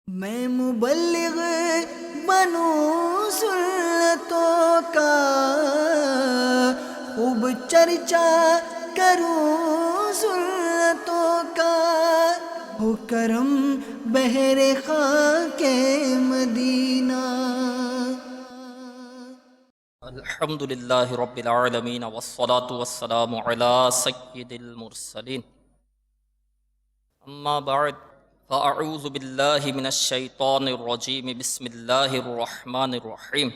میں مبلغ بنوں سنتوں کا، خوب چرچا کروں سنتوں کا، ہو کرم بہر خاک مدینہ۔ الحمدللہ رب العالمین والصلاة والسلام علی سید المرسلین، اما بعد فاعوذ باللہ من الشیطان الرجیم، بسم اللہ الرحمن الرحیم۔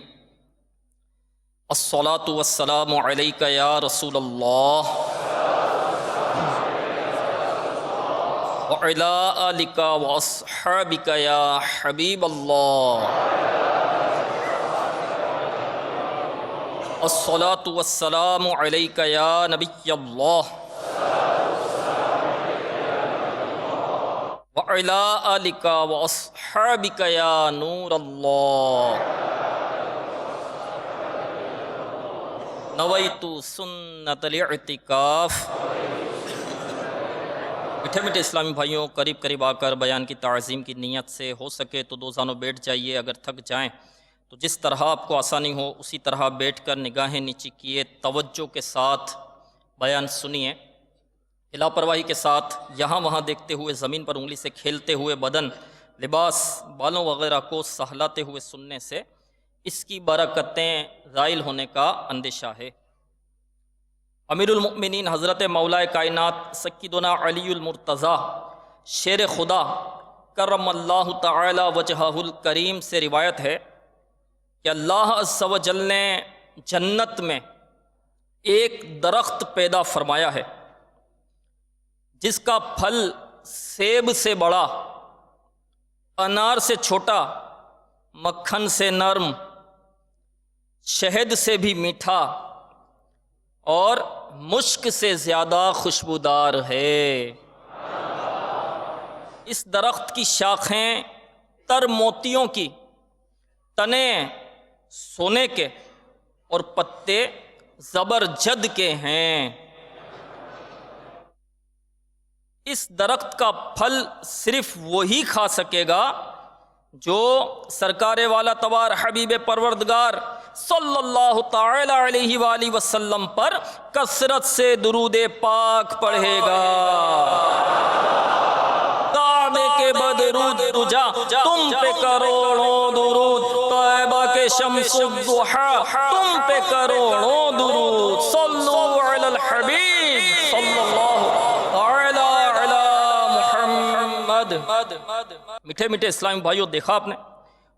الصلاة والسلام علیک یا رسول اللہ وعلی آلک واصحابک یا حبیب اللہ۔ الصلاة والسلام علیک یا نبی اللہ وعلی آلک واصحابک یا نور اللہ۔ نویت سنت الاعتکاف۔ میٹھے میٹھے اسلامی بھائیوں، قریب قریب آ کر بیان کی تعظیم کی نیت سے ہو سکے تو دو زانوں بیٹھ جائیے، اگر تھک جائیں تو جس طرح آپ کو آسانی ہو اسی طرح بیٹھ کر نگاہیں نیچی کیے توجہ کے ساتھ بیان سنیے، لاپرواہی کے ساتھ یہاں وہاں دیکھتے ہوئے، زمین پر انگلی سے کھیلتے ہوئے، بدن، لباس، بالوں وغیرہ کو سہلاتے ہوئے سننے سے اس کی برکتیں زائل ہونے کا اندیشہ ہے۔ امیر المؤمنین حضرت مولا کائنات سیدنا علی المرتضیٰ شیر خدا کرم اللہ تعالی وجہہ الکریم سے روایت ہے کہ اللہ عز و جل نے جنت میں ایک درخت پیدا فرمایا ہے جس کا پھل سیب سے بڑا، انار سے چھوٹا، مکھن سے نرم، شہد سے بھی میٹھا اور مشک سے زیادہ خوشبودار ہے۔ اس درخت کی شاخیں تر موتیوں کی، تنے سونے کے اور پتے زبرجد کے ہیں۔ اس درخت کا پھل صرف وہی کھا سکے گا جو سرکار والا تبار حبیب پروردگار صلی اللہ تعالی علیہ وآلہ وسلم پر کثرت سے درود پاک پڑھے گا۔ کعبے کے بدرود رجا تم پہ کروڑوں درود، طیبہ کے شمس الضحیٰ تم پہ کروڑوں درود، صلو علی الحبیب صلی اللہ تعالی علی محمد۔ میٹھے میٹھے اسلامی بھائیوں، دیکھا آپ نے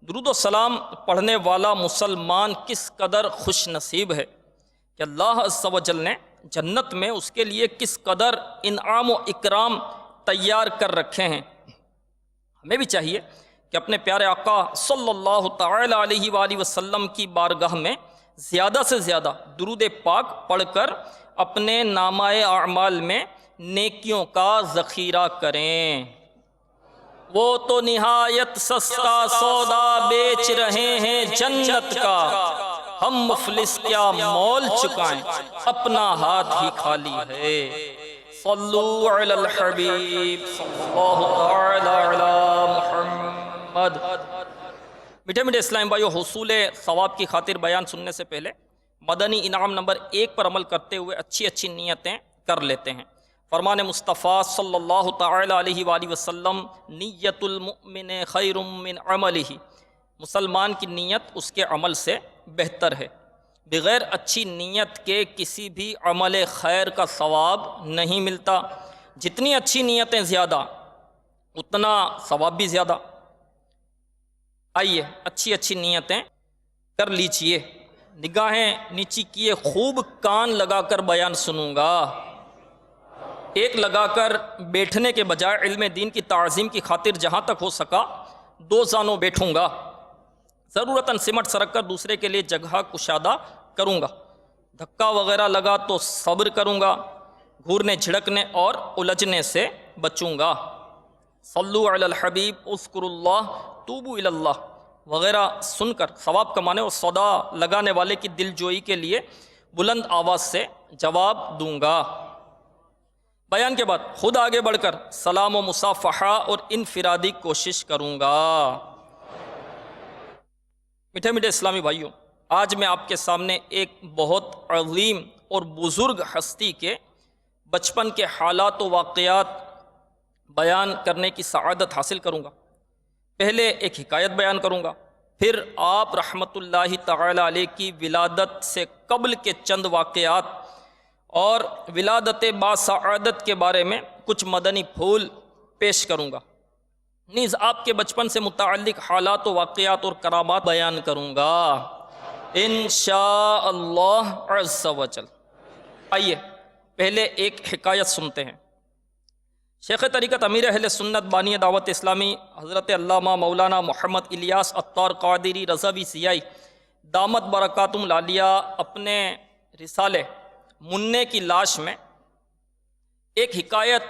درود و سلام پڑھنے والا مسلمان کس قدر خوش نصیب ہے کہ اللہ عز و جل نے جنت میں اس کے لیے کس قدر انعام و اکرام تیار کر رکھے ہیں۔ ہمیں بھی چاہیے کہ اپنے پیارے آقا صلی اللہ تعالی علیہ وآلہ وسلم کی بارگاہ میں زیادہ سے زیادہ درود پاک پڑھ کر اپنے نامہ اعمال میں نیکیوں کا ذخیرہ کریں۔ وہ تو نہایت سستا سودا بیچ رہے ہیں جنت کا، ہم مفلس کیا مول چکائیں، اپنا ہاتھ ہی خالی ہے۔ صلو علی الحبیب صلی اللہ تعالی علی محمد۔ میٹھے میٹھے اسلام بھائیو، حصول ثواب کی خاطر بیان سننے سے پہلے مدنی انعام نمبر 1 پر عمل کرتے ہوئے اچھی اچھی نیتیں کر لیتے ہیں۔ فرمان مصطفیٰ صلی اللہ تعالی علیہ وآلہ وسلم، نیت المؤمن خیر من عملہ، مسلمان کی نیت اس کے عمل سے بہتر ہے۔ بغیر اچھی نیت کے کسی بھی عمل خیر کا ثواب نہیں ملتا۔ جتنی اچھی نیتیں زیادہ اتنا ثواب بھی زیادہ۔ آئیے اچھی اچھی نیتیں کر لیجئے، نگاہیں نیچی کیے، خوب کان لگا کر بیان سنوں گا۔ ایک لگا کر بیٹھنے کے بجائے علم دین کی تعظیم کی خاطر جہاں تک ہو سکا 2 زانوں بیٹھوں گا، ضرورتاً سمٹ سرک کر دوسرے کے لیے جگہ کشادہ کروں گا۔ دھکا وغیرہ لگا تو صبر کروں گا، گھورنے جھڑکنے اور الجھنے سے بچوں گا۔ صلو علی الحبیب اذکروا اللہ توبوا الی اللہ وغیرہ سن کر ثواب کمانے اور سودا لگانے والے کی دل جوئی کے لیے بلند آواز سے جواب دوں گا۔ بیان کے بعد خود آگے بڑھ کر سلام و مصافحہ اور انفرادی کوشش کروں گا۔ میٹھے میٹھے اسلامی بھائیوں، آج میں آپ کے سامنے ایک بہت عظیم اور بزرگ ہستی کے بچپن کے حالات و واقعات بیان کرنے کی سعادت حاصل کروں گا۔ پہلے ایک حکایت بیان کروں گا، پھر آپ رحمت اللہ تعالی علیہ کی ولادت سے قبل کے چند واقعات اور ولادت باسعادت کے بارے میں کچھ مدنی پھول پیش کروں گا، نیز آپ کے بچپن سے متعلق حالات و واقعات اور کرامات بیان کروں گا انشاءاللہ عز و جل۔ آئیے پہلے ایک حکایت سنتے ہیں۔ شیخ طریقت امیر اہل سنت بانی دعوت اسلامی حضرت علامہ مولانا محمد الیاس عطار قادری رضوی سیائی دامت برکاتہم العالیہ اپنے رسالے منع کی لاش میں ایک حکایت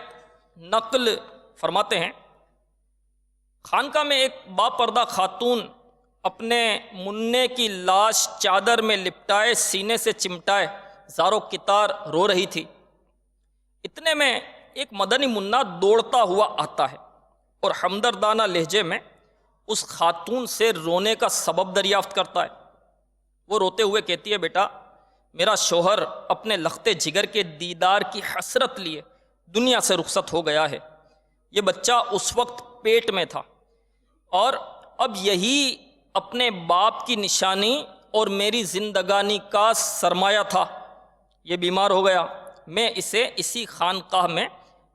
نقل فرماتے ہیں۔ خانقاہ میں ایک باپردہ خاتون اپنے منع کی لاش چادر میں لپٹائے سینے سے چمٹائے زارو کتار رو رہی تھی۔ اتنے میں ایک مدنی منا دوڑتا ہوا آتا ہے اور ہمدردانہ لہجے میں اس خاتون سے رونے کا سبب دریافت کرتا ہے۔ وہ روتے ہوئے کہتی ہے، بیٹا میرا شوہر اپنے لخت جگر کے دیدار کی حسرت لیے دنیا سے رخصت ہو گیا ہے۔ یہ بچہ اس وقت پیٹ میں تھا اور اب یہی اپنے باپ کی نشانی اور میری زندگانی کا سرمایہ تھا۔ یہ بیمار ہو گیا، میں اسے اسی خانقاہ میں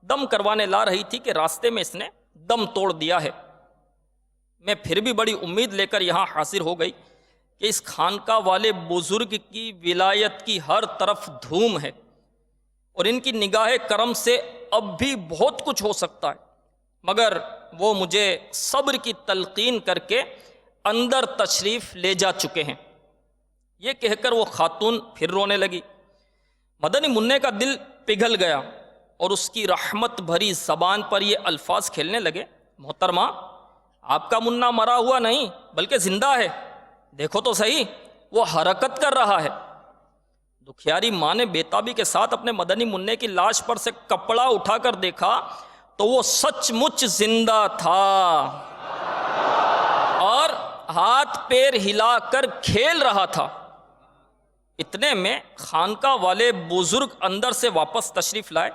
دم کروانے لا رہی تھی کہ راستے میں اس نے دم توڑ دیا ہے۔ میں پھر بھی بڑی امید لے کر یہاں حاضر ہو گئی کہ اس خانقاہ والے بزرگ کی ولایت کی ہر طرف دھوم ہے اور ان کی نگاہ کرم سے اب بھی بہت کچھ ہو سکتا ہے، مگر وہ مجھے صبر کی تلقین کر کے اندر تشریف لے جا چکے ہیں۔ یہ کہہ کر وہ خاتون پھر رونے لگی۔ مدنی منع کا دل پگھل گیا اور اس کی رحمت بھری زبان پر یہ الفاظ کھیلنے لگے، محترمہ آپ کا منا مرا ہوا نہیں بلکہ زندہ ہے، دیکھو تو صحیح وہ حرکت کر رہا ہے۔ دکھیاری ماں نے بےتابی کے ساتھ اپنے مدنی منع کی لاش پر سے کپڑا اٹھا کر دیکھا تو وہ سچ مچ زندہ تھا اور ہاتھ پیر ہلا کر کھیل رہا تھا۔ اتنے میں خانقاہ والے بزرگ اندر سے واپس تشریف لائے۔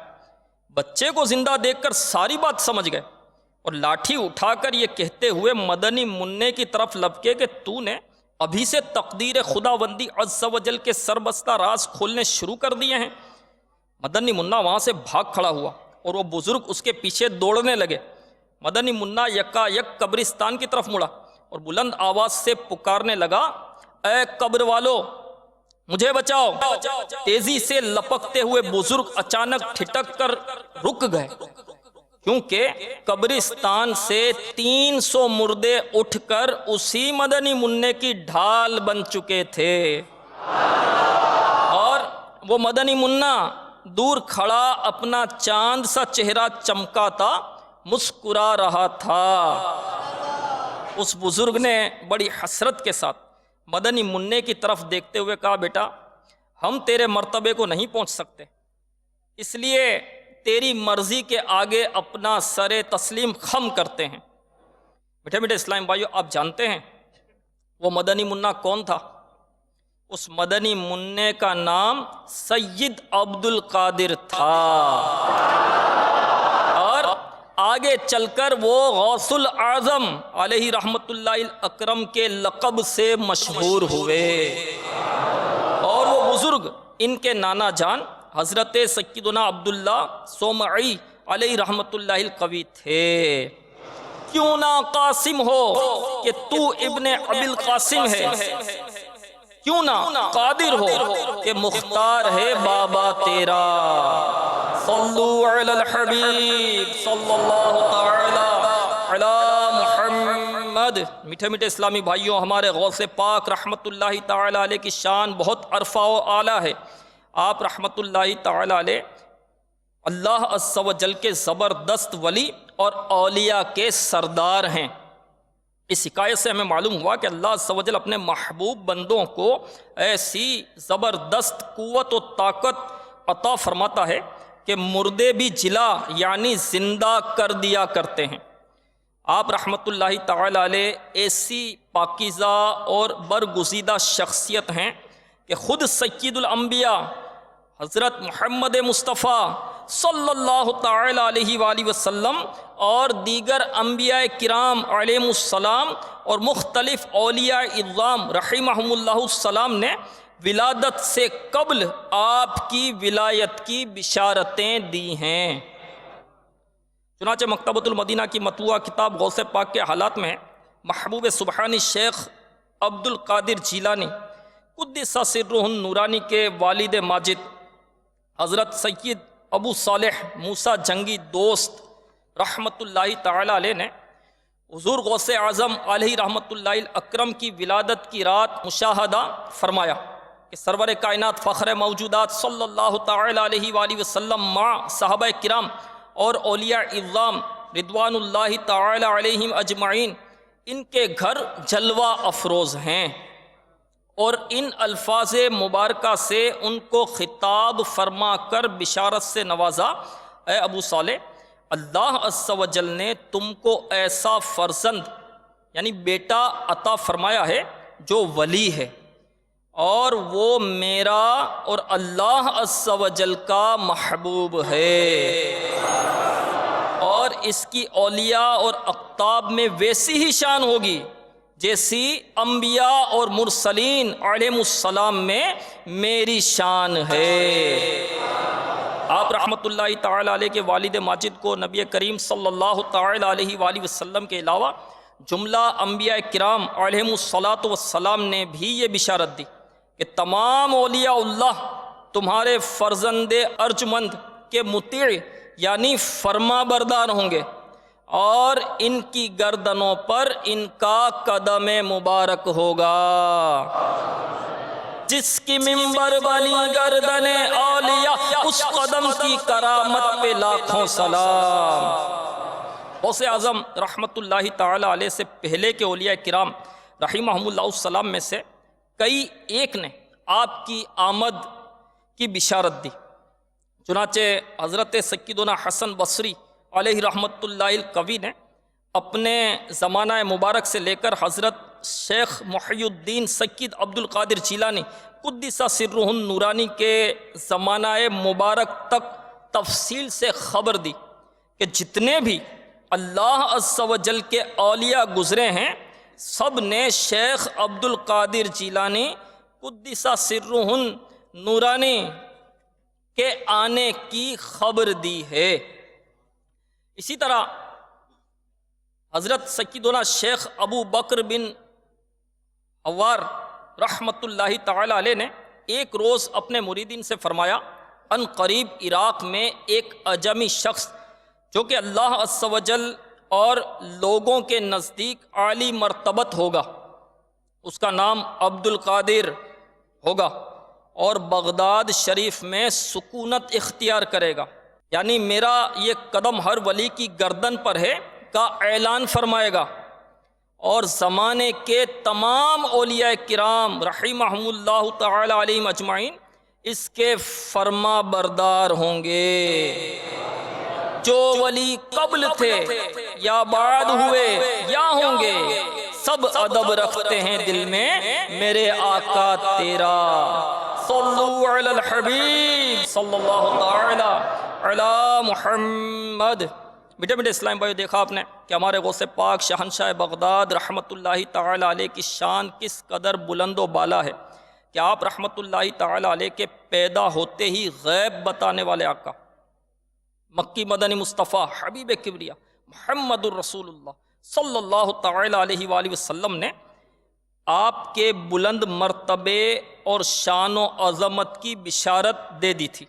بچے کو زندہ دیکھ کر ساری بات سمجھ گئے اور لاٹھی اٹھا کر یہ کہتے ہوئے مدنی منع کی طرف لپکے کہ تو نے ابھی سے تقدیر خداوندی عز و جل کے سربستہ راز کھولنے شروع کر دیے ہیں۔ مدنی منا وہاں سے بھاگ کھڑا ہوا اور وہ بزرگ اس کے پیچھے دوڑنے لگے۔ مدنی منا یکا یک قبرستان کی طرف مڑا اور بلند آواز سے پکارنے لگا، اے قبر والو مجھے بچاؤ۔ تیزی سے لپکتے ہوئے بزرگ اچانک ٹھٹک کر رک گئے، کیونکہ قبرستان سے 300 مردے اٹھ کر اسی مدنی منع کی ڈھال بن چکے تھے اور وہ مدنی منا دور کھڑا اپنا چاند سا چہرہ چمکاتا مسکرا رہا تھا۔ اس بزرگ نے بڑی حسرت کے ساتھ مدنی منع کی طرف دیکھتے ہوئے کہا، بیٹا ہم تیرے مرتبے کو نہیں پہنچ سکتے، اس لیے تیری مرضی کے آگے اپنا سر تسلیم خم کرتے ہیں۔ میٹھے میٹھے اسلام بھائیو، آپ جانتے ہیں وہ مدنی منا کون تھا؟ اس مدنی منع کا نام سید عبد القادر تھا اور آگے چل کر وہ غوث الاعظم علیہ رحمت اللہ الاکرم کے لقب سے مشہور ہوئے، اور وہ بزرگ ان کے نانا جان حضرت سیدنا عبداللہ صومعی علیہ رحمت اللہ القوی تھے۔ کیوں نہ قاسم ہو کہ تو ابن ابی القاسم ہے، کیوں نہ قادر ہو کہ مختار ہے بابا تیرا۔ صلو علی الحبیب صلی اللہ تعالی علی محمد۔ میٹھے میٹھے اسلامی بھائیوں، ہمارے غوث پاک رحمت اللہ تعالی علیہ کی شان بہت عرفہ و اعلیٰ ہے۔ آپ رحمت اللہ تعالی علیہ اللہ عز و جل کے زبردست ولی اور اولیاء کے سردار ہیں۔ اس حکایت سے ہمیں معلوم ہوا کہ اللہ عز و جل اپنے محبوب بندوں کو ایسی زبردست قوت و طاقت عطا فرماتا ہے کہ مردے بھی جلا یعنی زندہ کر دیا کرتے ہیں۔ آپ رحمۃ اللہ تعالی علیہ ایسی پاکیزہ اور برگزیدہ شخصیت ہیں کہ خود سید الانبیاء حضرت محمد مصطفیٰ صلی اللہ تعالی علیہ وآلہ وسلم اور دیگر انبیاء کرام علیہ السلام اور مختلف اولیاء اعظام رحمہم اللہ السلام نے ولادت سے قبل آپ کی ولایت کی بشارتیں دی ہیں۔ چنانچہ مکتبۃ المدینہ کی مطبوعہ کتاب غوث پاک کے حالات میں محبوب سبحانی شیخ عبد القادر جیلانی قدس سرہ النورانی کے والد ماجد حضرت سید ابو صالح موسیٰ جنگی دوست رحمۃ اللہ تعالی علیہ نے حضور غوث اعظم علیہ رحمۃ اللہ الاکرم کی ولادت کی رات مشاہدہ فرمایا کہ سرور کائنات فخر موجودات صلی اللہ تعالی علیہ وآلہ وسلم مع صحابہ کرام اور اولیاء اعظام رضوان اللہ تعالی علیہم اجمعین ان کے گھر جلوہ افروز ہیں، اور ان الفاظ مبارکہ سے ان کو خطاب فرما کر بشارت سے نوازا، اے ابو صالح، اللہ عز و جل نے تم کو ایسا فرزند یعنی بیٹا عطا فرمایا ہے جو ولی ہے، اور وہ میرا اور اللہ عز و جل کا محبوب ہے، اور اس کی اولیاء اور اقطاب میں ویسی ہی شان ہوگی جیسی انبیاء اور مرسلین علیہم السلام میں میری شان ہے۔ آپ رحمۃ اللہ تعالی علیہ کے والد ماجد کو نبی کریم صلی اللہ تعالی علیہ وآلہ وسلم کے علاوہ جملہ انبیاء کرام علیہم الصلاۃ والسلام نے بھی یہ بشارت دی کہ تمام اولیاء اللہ تمہارے فرزند ارجمند کے مطیع یعنی فرما بردار ہوں گے، اور ان کی گردنوں پر ان کا قدم مبارک ہوگا۔ جس کی منبر بنی گردن اولیاء، اس قدم کی کرامت پہ لاکھوں سلام۔ غوث اعظم رحمۃ اللہ تعالی علیہ سے پہلے کے اولیاء کرام رحمہم اللہ السلام میں سے کئی ایک نے آپ کی آمد کی بشارت دی۔ چنانچہ حضرت سیدنا حسن بصری علیہ رحمۃ اللہ القوی نے اپنے زمانہ مبارک سے لے کر حضرت شیخ محی الدین سید عبد القادر جیلانی قدس سرہ النورانی کے زمانہ مبارک تک تفصیل سے خبر دی کہ جتنے بھی اللہ عز و جل کے اولیاء گزرے ہیں سب نے شیخ عبد القادر جیلانی قدس سرہ النورانی کے آنے کی خبر دی ہے۔ اسی طرح حضرت سیدنا شیخ ابو بکر بن عوار رحمۃ اللہ تعالی علیہ نے ایک روز اپنے مریدین سے فرمایا، ان قریب عراق میں ایک اجمی شخص جو کہ اللہ عز و جل اور لوگوں کے نزدیک عالی مرتبت ہوگا، اس کا نام عبد القادر ہوگا، اور بغداد شریف میں سکونت اختیار کرے گا، یعنی میرا یہ قدم ہر ولی کی گردن پر ہے کا اعلان فرمائے گا، اور زمانے کے تمام اولیاء کرام رحمہم اللہ تعالی علیہم اجمعین اس کے فرما بردار ہوں گے۔ جو ولی قبل تھے یا بعد ہوئے یا ہوں گے، سب ادب رکھتے ہیں دل میں میرے آقا تیرا۔ صلو علی الحبیب صلی اللہ تعالی علی محمد۔ بیٹے بیٹے اسلام بھائیو، دیکھا آپ نے کہ ہمارے غوث پاک شہنشاہ بغداد رحمۃ اللہ تعالی علیہ کی شان کس قدر بلند و بالا ہے کہ آپ رحمۃ اللہ تعالی علیہ کے پیدا ہوتے ہی غیب بتانے والے آقا مکی مدنی مصطفیٰ حبیب کبریا محمد الرسول اللہ صلی اللہ تعالی علیہ وآلہ وسلم نے آپ کے بلند مرتبے اور شان و عظمت کی بشارت دے دی تھی،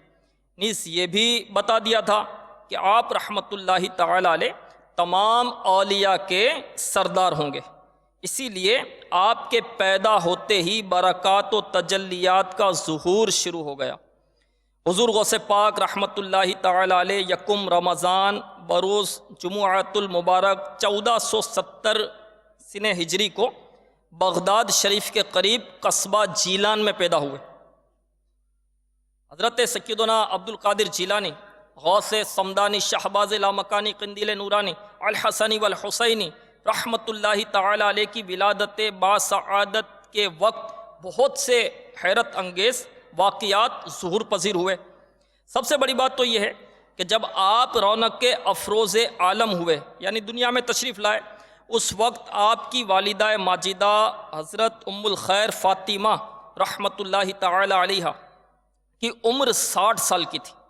نیز یہ بھی بتا دیا تھا کہ آپ رحمۃ اللہ تعالی علیہ تمام اولیاء کے سردار ہوں گے۔ اسی لیے آپ کے پیدا ہوتے ہی برکات و تجلیات کا ظہور شروع ہو گیا۔ حضور غوث پاک رحمۃ اللہ تعالی علیہ یکم رمضان بروز جمعۃ المبارک 1470 سنہ ہجری کو بغداد شریف کے قریب قصبہ جیلان میں پیدا ہوئے۔ حضرت سیدنا عبد القادر جیلانی غوث صمدانی شہباز لامکانی قندیل نورانی الحسنی والحسینی رحمۃ اللہ تعالی علیہ کی ولادت باسعادت کے وقت بہت سے حیرت انگیز واقعات ظہور پذیر ہوئے۔ سب سے بڑی بات تو یہ ہے کہ جب آپ رونق کے افروز عالم ہوئے یعنی دنیا میں تشریف لائے، اس وقت آپ کی والدہ ماجدہ حضرت ام الخیر فاطمہ رحمۃ اللہ تعالی علیہ کی عمر 60 سال کی تھی۔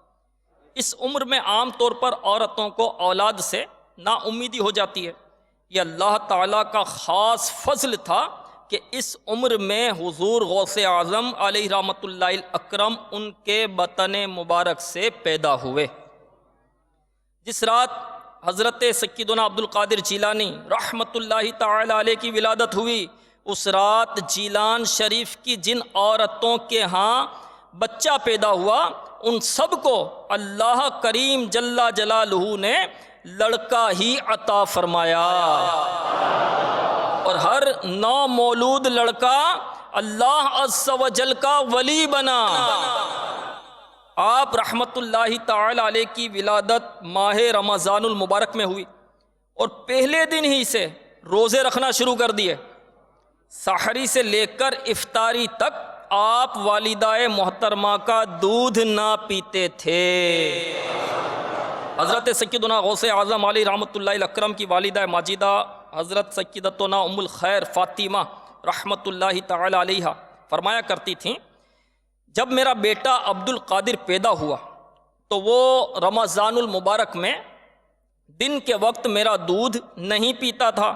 اس عمر میں عام طور پر عورتوں کو اولاد سے نا امیدی ہو جاتی ہے۔ یہ اللہ تعالیٰ کا خاص فضل تھا کہ اس عمر میں حضور غوث اعظم علیہ رحمۃ اللہ الاکرم ان کے بطن مبارک سے پیدا ہوئے۔ جس رات حضرت سیدنا عبد القادر جیلانی رحمۃ اللہ تعالی علیہ کی ولادت ہوئی، اس رات جیلان شریف کی جن عورتوں کے ہاں بچہ پیدا ہوا ان سب کو اللہ کریم جل جلالہ نے لڑکا ہی عطا فرمایا، اور ہر نو مولود لڑکا اللہ عز و جل کا ولی بنا۔ آپ رحمت اللہ تعالی علیہ کی ولادت ماہ رمضان المبارک میں ہوئی، اور پہلے دن ہی سے روزے رکھنا شروع کر دیے۔ سحری سے لے کر افطاری تک آپ والدہ محترمہ کا دودھ نہ پیتے تھے۔ حضرت سیدنا غوث اعظم علیہ رحمۃ اللہ الاکرم کی والدہ ماجدہ حضرت سیدتنا ام الخیر فاطمہ رحمۃ اللہ تعالی علیہ فرمایا کرتی تھیں، جب میرا بیٹا عبد القادر پیدا ہوا تو وہ رمضان المبارک میں دن کے وقت میرا دودھ نہیں پیتا تھا۔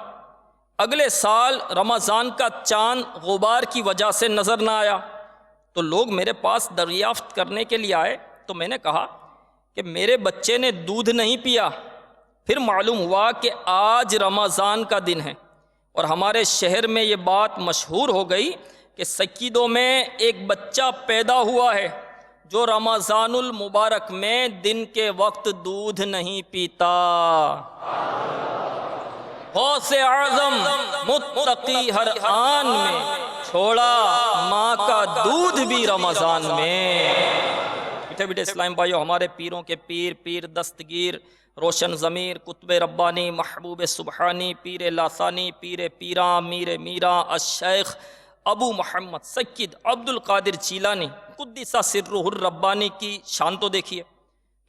اگلے سال رمضان کا چاند غبار کی وجہ سے نظر نہ آیا تو لوگ میرے پاس دریافت کرنے کے لیے آئے، تو میں نے کہا کہ میرے بچے نے دودھ نہیں پیا۔ پھر معلوم ہوا کہ آج رمضان کا دن ہے، اور ہمارے شہر میں یہ بات مشہور ہو گئی کہ سکیدوں میں ایک بچہ پیدا ہوا ہے جو رمضان المبارک میں دن کے وقت دودھ نہیں پیتا۔ غوث اعظم متقی ہر آن میں، چھوڑا ماں کا دودھ بھی رمضان میں۔ بیٹھے بیٹھے اسلام بھائیو، ہمارے پیروں کے پیر، پیر دستگیر روشن ضمیر قطب ربانی محبوب سبحانی پیر لاسانی پیر پیراں میر میراں الشیخ ابو محمد سید عبد القادر جیلانی قدس سرہ الربانی کی شان تو دیکھیے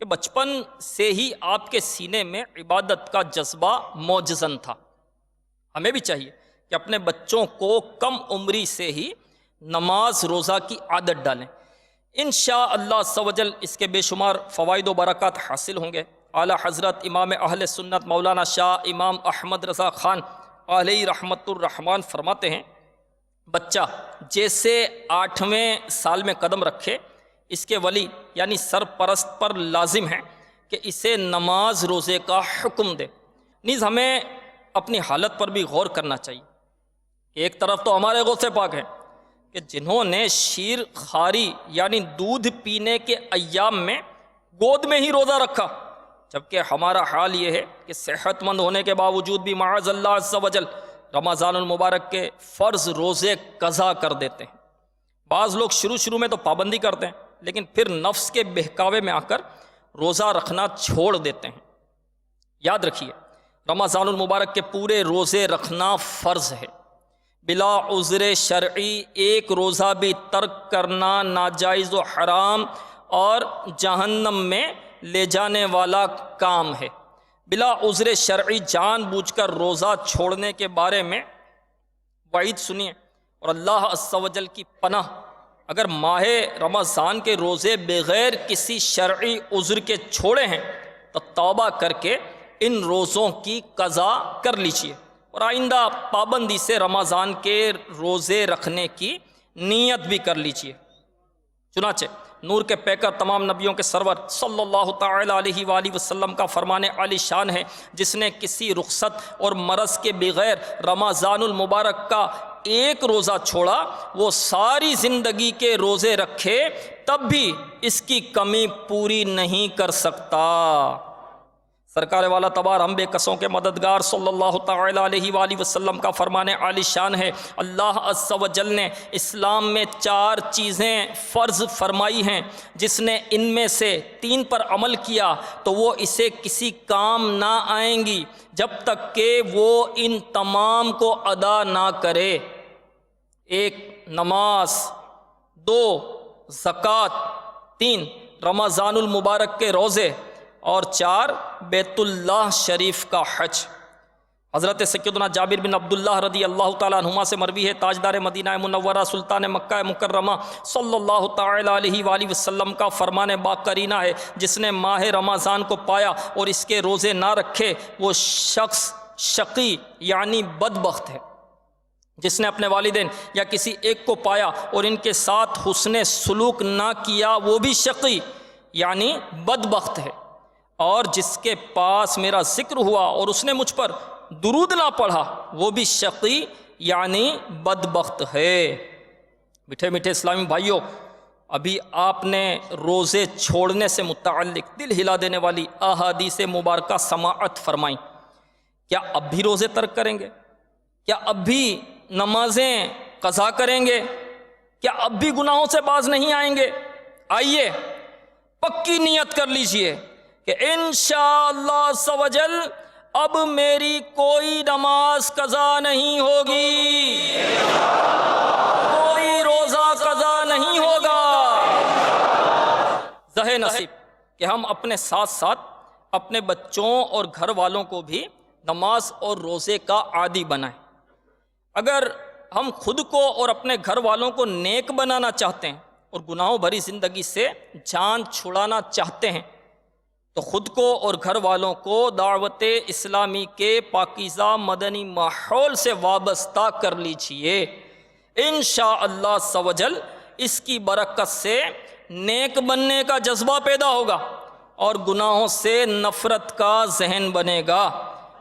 کہ بچپن سے ہی آپ کے سینے میں عبادت کا جذبہ موجزن تھا۔ ہمیں بھی چاہیے کہ اپنے بچوں کو کم عمری سے ہی نماز روزہ کی عادت ڈالیں۔ انشاءاللہ عز و جل اس کے بے شمار فوائد و برکات حاصل ہوں گے۔ اعلیٰ حضرت امام اہل سنت مولانا شاہ امام احمد رضا خان علیہ رحمت الرحمن فرماتے ہیں، بچہ جیسے 8ویں سال میں قدم رکھے، اس کے ولی یعنی سرپرست پر لازم ہے کہ اسے نماز روزے کا حکم دے۔ نیز ہمیں اپنی حالت پر بھی غور کرنا چاہیے کہ ایک طرف تو ہمارے غوث پاک ہیں کہ جنہوں نے شیر خاری یعنی دودھ پینے کے ایام میں گود میں ہی روزہ رکھا، جبکہ ہمارا حال یہ ہے کہ صحت مند ہونے کے باوجود بھی معاذ اللہ عز و جل رمضان المبارک کے فرض روزے قضا کر دیتے ہیں۔ بعض لوگ شروع میں تو پابندی کرتے ہیں لیکن پھر نفس کے بہکاوے میں آ کر روزہ رکھنا چھوڑ دیتے ہیں۔ یاد رکھیے، رمضان المبارک کے پورے روزے رکھنا فرض ہے۔ بلا عذر شرعی ایک روزہ بھی ترک کرنا ناجائز و حرام اور جہنم میں لے جانے والا کام ہے۔ بلا عذر شرعی جان بوجھ کر روزہ چھوڑنے کے بارے میں وعید سنیے، اور اللہ عز و جل کی پناہ، اگر ماہ رمضان کے روزے بغیر کسی شرعی عذر کے چھوڑے ہیں تو توبہ کر کے ان روزوں کی قضا کر لیجیے، اور آئندہ پابندی سے رمضان کے روزے رکھنے کی نیت بھی کر لیجیے۔ چنانچہ نور کے پیکر تمام نبیوں کے سرور صلی اللہ تعالی علیہ وآلہ وسلم کا فرمان عالی شان ہے، جس نے کسی رخصت اور مرض کے بغیر رمضان المبارک کا ایک روزہ چھوڑا، وہ ساری زندگی کے روزے رکھے تب بھی اس کی کمی پوری نہیں کر سکتا۔ سرکار والا تبار ہم بے کسوں کے مددگار صلی اللہ تعالیٰ علیہ وآلہ وسلم کا فرمان عالی شان ہے، اللہ عز و جل نے اسلام میں 4 چیزیں فرض فرمائی ہیں، جس نے ان میں سے 3 پر عمل کیا تو وہ اسے کسی کام نہ آئیں گی جب تک کہ وہ ان تمام کو ادا نہ کرے۔ 1 نماز، 2 زکوٰۃ، 3 رمضان المبارک کے روزے، اور 4 بیت اللہ شریف کا حج۔ حضرت سیدنا جابر بن عبداللہ رضی اللہ تعالیٰ عنہما سے مروی ہے، تاجدار مدینہ منورہ سلطان مکہ مکرمہ صلی اللہ تعالیٰ علیہ وآلہ وسلم کا فرمان باقرینہ ہے، جس نے ماہ رمضان کو پایا اور اس کے روزے نہ رکھے وہ شخص شقی یعنی بدبخت ہے۔ جس نے اپنے والدین یا کسی ایک کو پایا اور ان کے ساتھ حسن سلوک نہ کیا وہ بھی شقی یعنی بدبخت ہے۔ اور جس کے پاس میرا ذکر ہوا اور اس نے مجھ پر درود نہ پڑھا وہ بھی شقی یعنی بدبخت ہے۔ میٹھے میٹھے اسلامی بھائیوں، ابھی آپ نے روزے چھوڑنے سے متعلق دل ہلا دینے والی احادیث مبارکہ سماعت فرمائیں۔ کیا اب بھی روزے ترک کریں گے؟ کیا اب بھی نمازیں قضا کریں گے؟ کیا اب بھی گناہوں سے باز نہیں آئیں گے؟ آئیے پکی نیت کر لیجئے کہ انشاءاللہ عز و جل اب میری کوئی نماز قضا نہیں ہوگی، کوئی روزہ قضا نہیں ہوگا۔ زہ نصیب کہ ہم اپنے ساتھ ساتھ اپنے بچوں اور گھر والوں کو بھی نماز اور روزے کا عادی بنائیں۔ اگر ہم خود کو اور اپنے گھر والوں کو نیک بنانا چاہتے ہیں اور گناہوں بھری زندگی سے جان چھڑانا چاہتے ہیں تو خود کو اور گھر والوں کو دعوت اسلامی کے پاکیزہ مدنی ماحول سے وابستہ کر لیجئے۔ انشاءاللہ عز و جل اس کی برکت سے نیک بننے کا جذبہ پیدا ہوگا اور گناہوں سے نفرت کا ذہن بنے گا،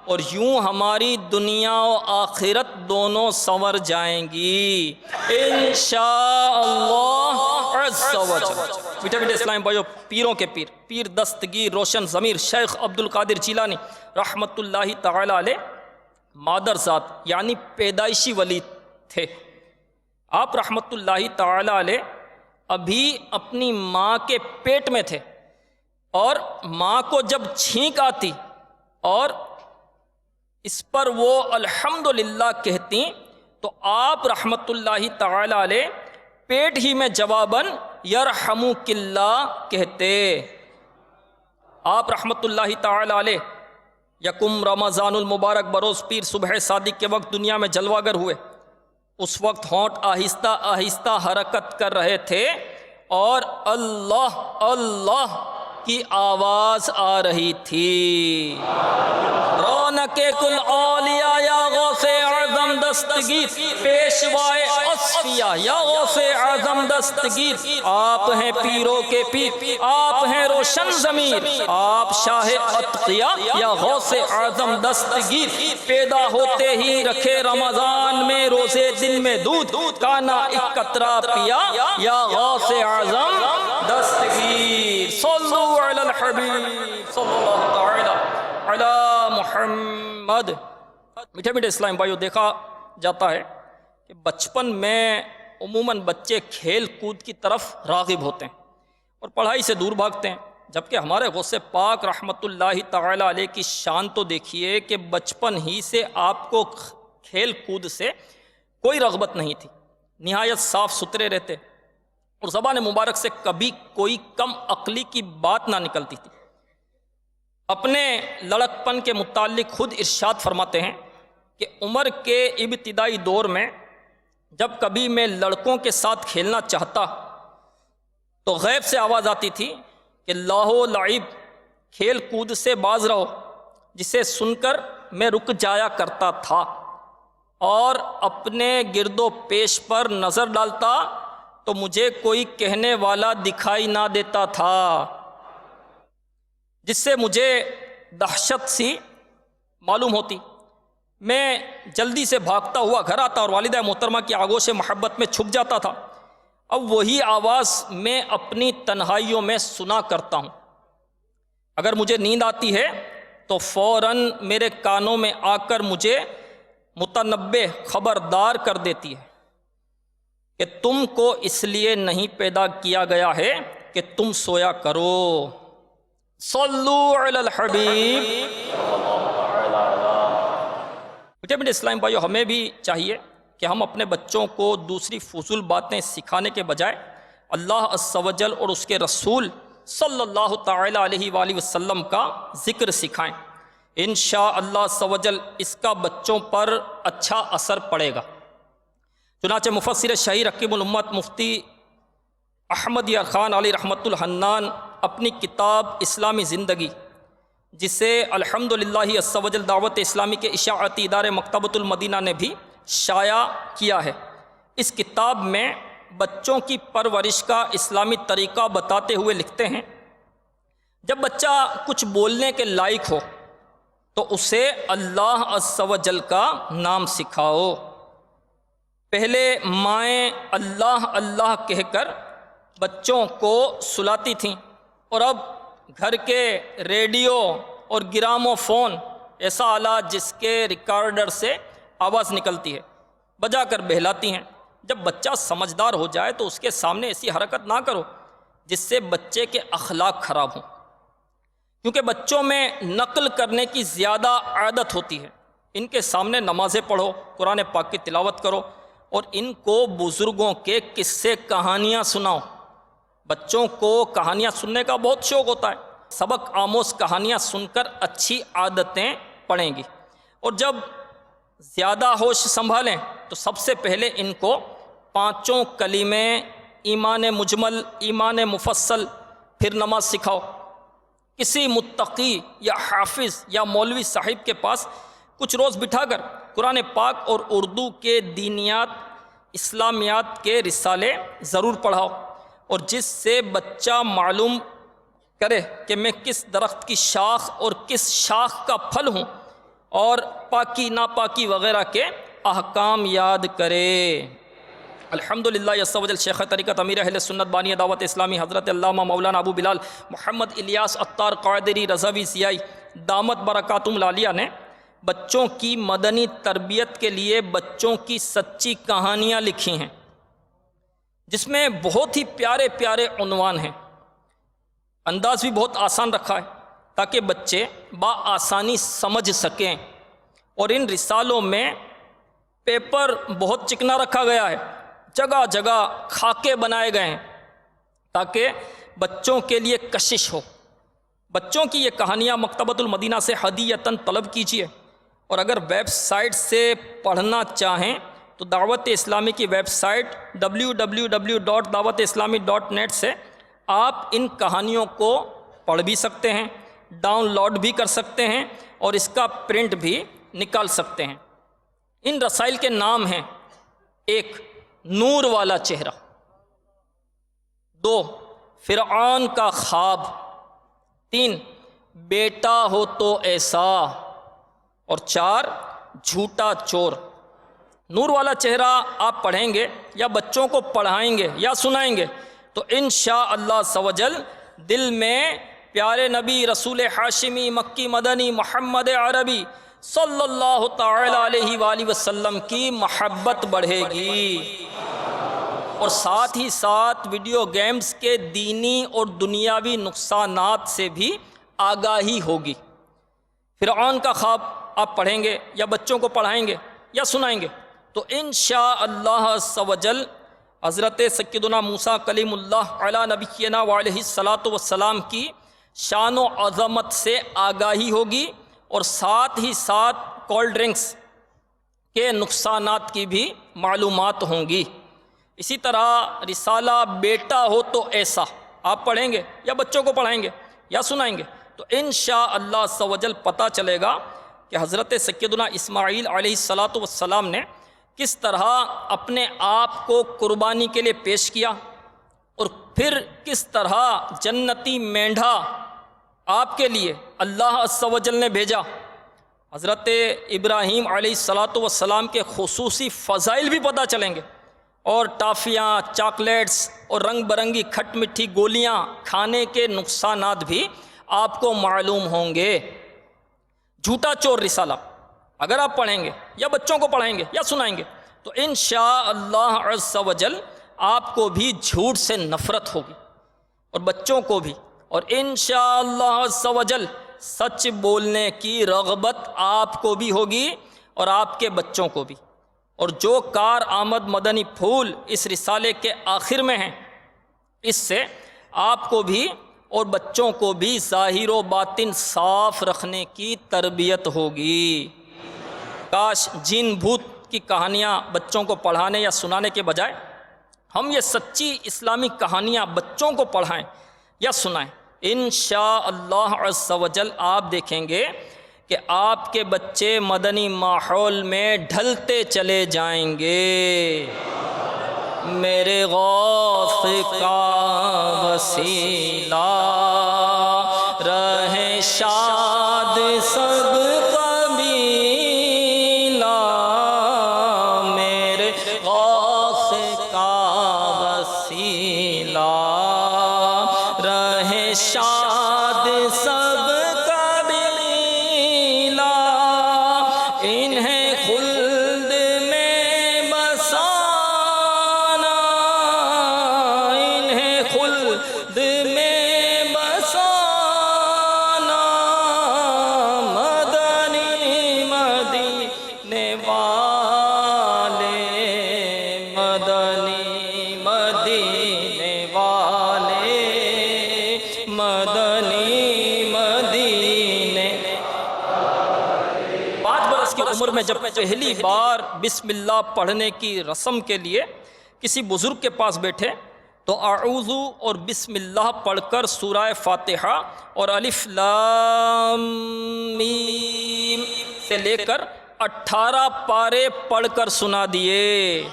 اور یوں ہماری دنیا و آخرت دونوں سنور جائیں گی انشاءاللہ عز و جل۔ میٹھے میٹھے اسلام بھائیو، پیروں کے پیر، پیر دستگیر روشن ضمیر شیخ عبد القادر جیلانی رحمت اللہ تعالی علیہ مادر ذات یعنی پیدائشی ولی تھے۔ آپ رحمت اللہ تعالی علیہ ابھی اپنی ماں کے پیٹ میں تھے، اور ماں کو جب چھینک آتی اور اس پر وہ الحمدللہ کہتی تو آپ رحمت اللہ تعالی علیہ پیٹ ہی میں جواباً یرحمک اللہ کہتے۔ آپ رحمت اللہ تعالی علیہ یکم رمضان المبارک بروز پیر صبح صادق کے وقت دنیا میں جلوہ گر ہوئے۔ اس وقت ہونٹ آہستہ آہستہ حرکت کر رہے تھے اور اللہ اللہ کی آواز آ رہی تھی۔ رونق کل اولیاء یا غوث اعظم دستگیر، پیشوائے اصفیہ یا غوث اعظم دستگیر، آپ ہیں پیروں کے پیر، آپ ہیں روشن ضمیر، آپ شاہ اتقیاء یا غوث اعظم دستگیر۔ پیدا ہوتے ہی رکھے رمضان میں روزے دل میں دودھ، کانا ایک قطرہ پیا یا غوث اعظم دستگیر۔ صلو علی الحبیب صلی اللہ تعالی علی محمد۔ میٹھے میٹھے اسلام بھائیو، دیکھا جاتا ہے کہ بچپن میں عموماً بچے کھیل کود کی طرف راغب ہوتے ہیں اور پڑھائی سے دور بھاگتے ہیں، جبکہ ہمارے غوث پاک رحمت اللہ تعالی علیہ کی شان تو دیکھیے کہ بچپن ہی سے آپ کو کھیل کود سے کوئی رغبت نہیں تھی، نہایت صاف ستھرے رہتے اور زبان مبارک سے کبھی کوئی کم عقلی کی بات نہ نکلتی تھی۔ اپنے لڑکپن کے متعلق خود ارشاد فرماتے ہیں کہ عمر کے ابتدائی دور میں جب کبھی میں لڑکوں کے ساتھ کھیلنا چاہتا تو غیب سے آواز آتی تھی کہ لاہو لعب، کھیل کود سے باز رہو، جسے سن کر میں رک جایا کرتا تھا اور اپنے گرد و پیش پر نظر ڈالتا تو مجھے کوئی کہنے والا دکھائی نہ دیتا تھا، جس سے مجھے دہشت سی معلوم ہوتی۔ میں جلدی سے بھاگتا ہوا گھر آتا اور والدہ محترمہ کی آغوش محبت میں چھپ جاتا تھا۔ اب وہی آواز میں اپنی تنہائیوں میں سنا کرتا ہوں۔ اگر مجھے نیند آتی ہے تو فوراً میرے کانوں میں آ کر مجھے متنبہ خبردار کر دیتی ہے کہ تم کو اس لیے نہیں پیدا کیا گیا ہے کہ تم سویا کرو۔ صلو علی الحبیب۔ مجھے میرے اسلام بھائیو، ہمیں بھی چاہیے کہ ہم اپنے بچوں کو دوسری فضول باتیں سکھانے کے بجائے اللہ عز و جل اور اس کے رسول صلی تعالی علیہ وآلہ وسلم کا ذکر سکھائیں۔ انشاءاللہ عز و جل اس کا بچوں پر اچھا اثر پڑے گا۔ چنانچہ مفسر شہیر حکیم الامت مفتی احمد یار خان علی رحمۃ الحنان اپنی کتاب اسلامی زندگی، جسے الحمدللہ عز و جل دعوت اسلامی کے اشاعتی ادارے مکتبۃ المدینہ نے بھی شائع کیا ہے، اس کتاب میں بچوں کی پرورش کا اسلامی طریقہ بتاتے ہوئے لکھتے ہیں، جب بچہ کچھ بولنے کے لائق ہو تو اسے اللہ عز و جل کا نام سکھاؤ۔ پہلے مائیں اللہ اللہ کہہ کر بچوں کو سلاتی تھیں، اور اب گھر کے ریڈیو اور گرامو فون ایسا آلہ جس کے ریکارڈر سے آواز نکلتی ہے بجا کر بہلاتی ہیں۔ جب بچہ سمجھدار ہو جائے تو اس کے سامنے ایسی حرکت نہ کرو جس سے بچے کے اخلاق خراب ہوں، کیونکہ بچوں میں نقل کرنے کی زیادہ عادت ہوتی ہے۔ ان کے سامنے نمازیں پڑھو، قرآن پاک کی تلاوت کرو، اور ان کو بزرگوں کے قصے کہانیاں سناؤ۔ بچوں کو کہانیاں سننے کا بہت شوق ہوتا ہے، سبق آموز کہانیاں سن کر اچھی عادتیں پڑیں گی۔ اور جب زیادہ ہوش سنبھالیں تو سب سے پہلے ان کو 5 کلمے، ایمان مجمل، ایمان مفصل، پھر نماز سکھاؤ۔ کسی متقی یا حافظ یا مولوی صاحب کے پاس کچھ روز بٹھا کر قرآن پاک اور اردو کے دینیات، اسلامیات کے رسالے ضرور پڑھاؤ، اور جس سے بچہ معلوم کرے کہ میں کس درخت کی شاخ اور کس شاخ کا پھل ہوں، اور پاکی ناپاکی وغیرہ کے احکام یاد کرے۔ الحمدللہ عز و جل شیخ طریقت امیر اہل سنت بانی دعوت اسلامی حضرت علامہ مولانا ابو بلال محمد الیاس عطار قادری رضوی ضیائی دامت برکاتہم العالیہ نے بچوں کی مدنی تربیت کے لیے بچوں کی سچی کہانیاں لکھی ہیں، جس میں بہت ہی پیارے پیارے عنوان ہیں۔ انداز بھی بہت آسان رکھا ہے تاکہ بچے بآسانی سمجھ سکیں، اور ان رسالوں میں پیپر بہت چکنا رکھا گیا ہے، جگہ جگہ خاکے بنائے گئے ہیں تاکہ بچوں کے لیے کشش ہو۔ بچوں کی یہ کہانیاں مکتبۃ المدینہ سے ہدیۃً طلب کیجیے، اور اگر ویب سائٹ سے پڑھنا چاہیں تو دعوت اسلامی کی ویب سائٹ www.dawatIslami.net سے آپ ان کہانیوں کو پڑھ بھی سکتے ہیں، ڈاؤن لوڈ بھی کر سکتے ہیں، اور اس کا پرنٹ بھی نکال سکتے ہیں۔ ان رسائل کے نام ہیں: 1 نور والا چہرہ، 2 فرعون کا خواب، 3 بیٹا ہو تو ایسا، اور 4 جھوٹا چور۔ نور والا چہرہ آپ پڑھیں گے یا بچوں کو پڑھائیں گے یا سنائیں گے تو انشاءاللہ عز و جل دل میں پیارے نبی رسول ہاشمی مکی مدنی محمد عربی صلی اللہ تعالی علیہ وآلہ وسلم کی محبت بڑھے گی، اور ساتھ ہی ساتھ ویڈیو گیمز کے دینی اور دنیاوی نقصانات سے بھی آگاہی ہوگی۔ فرعون کا خواب آپ پڑھیں گے یا بچوں کو پڑھائیں گے یا سنائیں گے تو انشاءاللہ عز و جل حضرت سیدنا موسیٰ کلیم اللہ علی نبینا وعلیہ الصلاۃ والسلام کی شان و عظمت سے آگاہی ہوگی، اور ساتھ ہی ساتھ کولڈ ڈرنکس کے نقصانات کی بھی معلومات ہوں گی۔ اسی طرح رسالہ بیٹا ہو تو ایسا آپ پڑھیں گے یا بچوں کو پڑھائیں گے یا سنائیں گے تو انشاءاللہ عز و جل پتہ چلے گا کہ حضرت سیدنا اسماعیل علیہ الصلاۃ والسلام نے کس طرح اپنے آپ کو قربانی کے لیے پیش کیا، اور پھر کس طرح جنتی مینڈھا آپ کے لیے اللہ عز و جل نے بھیجا۔ حضرت ابراہیم علیہ الصلاۃ والسلام کے خصوصی فضائل بھی پتہ چلیں گے، اور ٹافیاں، چاکلیٹس اور رنگ برنگی کھٹ مٹھی گولیاں کھانے کے نقصانات بھی آپ کو معلوم ہوں گے۔ جھوٹا چور رسالہ اگر آپ پڑھیں گے یا بچوں کو پڑھائیں گے یا سنائیں گے تو انشاءاللہ عز و جل آپ کو بھی جھوٹ سے نفرت ہوگی اور بچوں کو بھی، اور انشاءاللہ عز و جل سچ بولنے کی رغبت آپ کو بھی ہوگی اور آپ کے بچوں کو بھی۔ اور جو کار آمد مدنی پھول اس رسالے کے آخر میں ہیں، اس سے آپ کو بھی اور بچوں کو بھی ظاہر و باطن صاف رکھنے کی تربیت ہوگی۔ کاش جن بھوت کی کہانیاں بچوں کو پڑھانے یا سنانے کے بجائے ہم یہ سچی اسلامی کہانیاں بچوں کو پڑھائیں یا سنائیں۔ انشاءاللہ عز و جل آپ دیکھیں گے کہ آپ کے بچے مدنی ماحول میں ڈھلتے چلے جائیں گے۔ میرے غوث کا وسیلہ رہے شاد سب قبیلہ، میرے غوث کا وسیلہ رہے شاد سب قبیلہ، انہیں خلد میں بسانا، انہیں خلد میں بسانا، مدنی مدینے والے، مدنی مدینے والے، مدنی مدینے۔ 5 برس کی عمر میں جب پہلی بار بسم اللہ پڑھنے کی رسم کے لیے کسی بزرگ کے پاس بیٹھے تو اعوذ اور بسم اللہ پڑھ کر سورہ فاتحہ اور الف لام میم سے لے کر 18 پارے پڑھ کر سنا دیے۔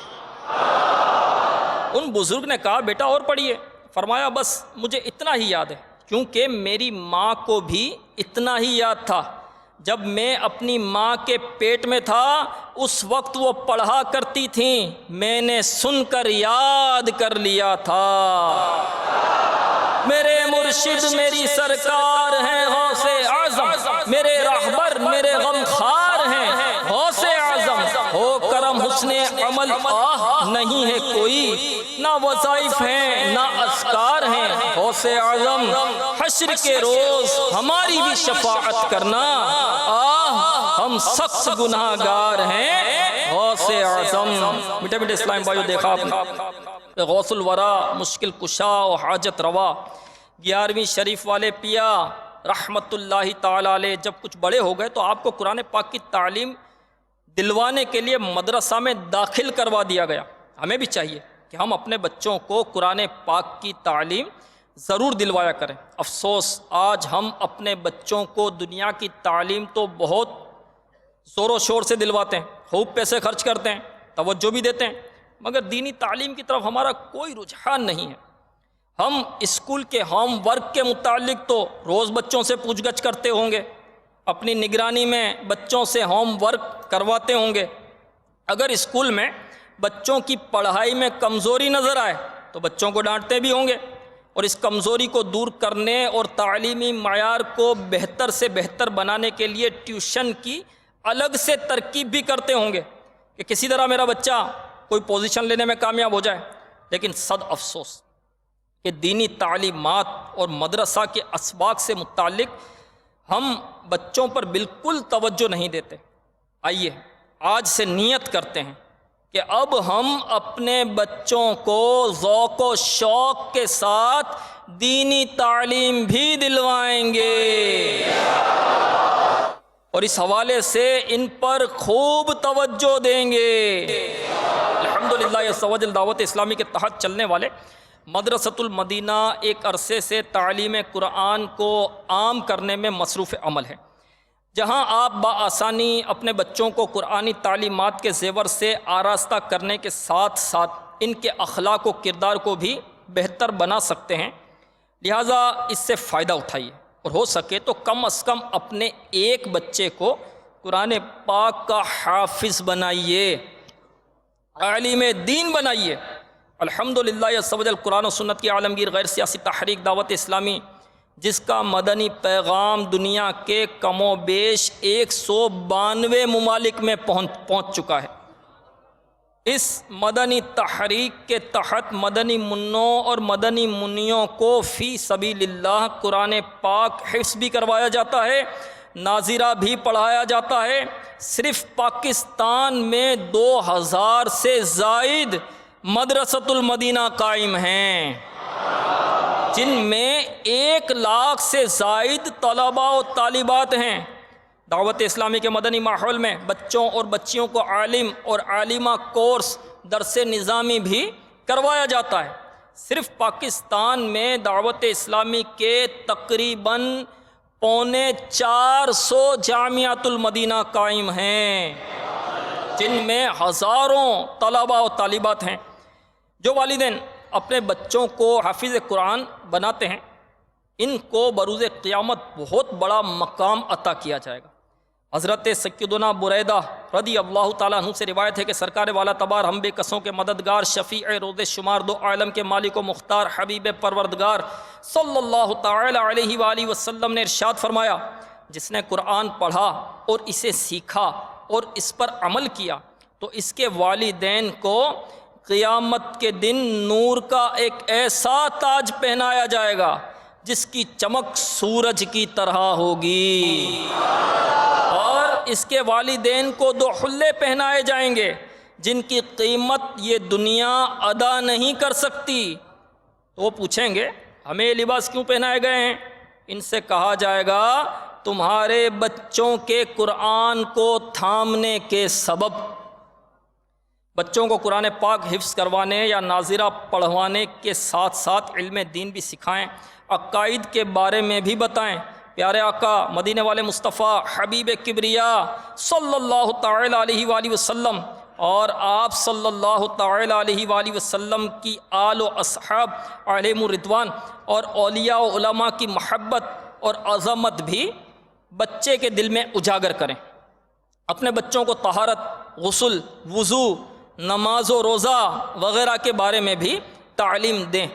ان بزرگ نے کہا بیٹا اور پڑھیے، فرمایا بس مجھے اتنا ہی یاد ہے، کیونکہ میری ماں کو بھی اتنا ہی یاد تھا۔ جب میں اپنی ماں کے پیٹ میں تھا اس وقت وہ پڑھا کرتی تھیں، میں نے سن کر یاد کر لیا تھا۔ میرے مرشد میری سرکار ہیں غوث اعظم، میرے رہبر میرے غمخوار ہیں غوث اعظم، ہو کرم حسن عمل آہ نہیں ہے کوئی، نہ وظائف ہیں نہ اذکار ہیں غوث اعظم، حشر کے روز ہماری بھی شفاعت کرنا، آہ ہم سخت گناہ گار ہیں غوث اعظم۔ میٹھے میٹھے اسلام بھائیو، دیکھا آپ نے غوث الورا، مشکل کشا و حاجت روا 11ویں شریف والے پیا رحمت اللہ تعالی علیہ جب کچھ بڑے ہو گئے تو آپ کو قرآن پاک کی تعلیم دلوانے کے لیے مدرسہ میں داخل کروا دیا گیا۔ ہمیں بھی چاہیے کہ ہم اپنے بچوں کو قرآن پاک کی تعلیم ضرور دلوایا کریں۔ افسوس آج ہم اپنے بچوں کو دنیا کی تعلیم تو بہت زور و شور سے دلواتے ہیں، خوب پیسے خرچ کرتے ہیں، توجہ بھی دیتے ہیں، مگر دینی تعلیم کی طرف ہمارا کوئی رجحان نہیں ہے۔ ہم اسکول کے ہوم ورک کے متعلق تو روز بچوں سے پوچھ گچھ کرتے ہوں گے، اپنی نگرانی میں بچوں سے ہوم ورک کرواتے ہوں گے۔ اگر اسکول میں بچوں کی پڑھائی میں کمزوری نظر آئے تو بچوں کو ڈانٹتے بھی ہوں گے، اور اس کمزوری کو دور کرنے اور تعلیمی معیار کو بہتر سے بہتر بنانے کے لیے ٹیوشن کی الگ سے ترکیب بھی کرتے ہوں گے کہ کسی طرح میرا بچہ کوئی پوزیشن لینے میں کامیاب ہو جائے۔ لیکن صد افسوس کہ دینی تعلیمات اور مدرسہ کے اسباق سے متعلق ہم بچوں پر بالکل توجہ نہیں دیتے۔ آئیے آج سے نیت کرتے ہیں کہ اب ہم اپنے بچوں کو ذوق و شوق کے ساتھ دینی تعلیم بھی دلوائیں گے، اور اس حوالے سے ان پر خوب توجہ دیں گے۔ الحمدللہ عز و جل دعوت اسلامی کے تحت چلنے والے مدرسۃ المدینہ ایک عرصے سے تعلیم قرآن کو عام کرنے میں مصروف عمل ہے، جہاں آپ بآسانی اپنے بچوں کو قرآنی تعلیمات کے زیور سے آراستہ کرنے کے ساتھ ساتھ ان کے اخلاق و کردار کو بھی بہتر بنا سکتے ہیں۔ لہٰذا اس سے فائدہ اٹھائیے، اور ہو سکے تو کم از کم اپنے ایک بچے کو قرآن پاک کا حافظ بنائیے، عالم دین بنائیے۔ الحمدللہ عز و جل قرآن و سنت کی عالمگیر غیر سیاسی تحریک دعوت اسلامی جس کا مدنی پیغام دنیا کے کم و بیش 192 ممالک میں پہنچ چکا ہے۔ اس مدنی تحریک کے تحت مدنی منوں اور مدنی منیوں کو فی سبیل اللہ قرآن پاک حفظ بھی کروایا جاتا ہے، ناظرہ بھی پڑھایا جاتا ہے۔ صرف پاکستان میں 2000 سے زائد مدرسۃ المدینہ قائم ہیں، جن میں 1 لاکھ سے زائد طلباء و طالبات ہیں۔ دعوت اسلامی کے مدنی ماحول میں بچوں اور بچیوں کو عالم اور عالمہ کورس درس نظامی بھی کروایا جاتا ہے۔ صرف پاکستان میں دعوت اسلامی کے تقریباً 450 جامعۃ المدینہ قائم ہیں، جن میں ہزاروں طلباء و طالبات ہیں۔ جو والدین اپنے بچوں کو حافظ قرآن بناتے ہیں، ان کو بروز قیامت بہت بڑا مقام عطا کیا جائے گا۔ حضرت سیدنا بریدہ رضی اللہ تعالیٰ عنہ سے روایت ہے کہ سرکار والا تبار ہم بے کسوں کے مددگار، شفیع روز شمار، دو عالم کے مالک و مختار، حبیب پروردگار صلی اللہ تعالیٰ علیہ وآلہ وسلم نے ارشاد فرمایا، جس نے قرآن پڑھا اور اسے سیکھا اور اس پر عمل کیا تو اس کے والدین کو قیامت کے دن نور کا ایک ایسا تاج پہنایا جائے گا جس کی چمک سورج کی طرح ہوگی، اور اس کے والدین کو 2 حلے پہنائے جائیں گے جن کی قیمت یہ دنیا ادا نہیں کر سکتی۔ تو وہ پوچھیں گے ہمیں یہ لباس کیوں پہنائے گئے ہیں؟ ان سے کہا جائے گا تمہارے بچوں کے قرآن کو تھامنے کے سبب۔ بچوں کو قرآن پاک حفظ کروانے یا ناظرہ پڑھوانے کے ساتھ ساتھ علم دین بھی سکھائیں، عقائد کے بارے میں بھی بتائیں۔ پیارے آقا مدینے والے مصطفیٰ حبیب کبریا صلی اللہ تعالیٰ علیہ وآلہ وسلم اور آپ صلی اللہ تعالیٰ علیہ وآلہ وسلم کی آل و اصحاب علیہم الرضوان اور اولیاء و علماء کی محبت اور عظمت بھی بچے کے دل میں اجاگر کریں۔ اپنے بچوں کو طہارت، غسل، وضو، نماز و روزہ وغیرہ کے بارے میں بھی تعلیم دیں۔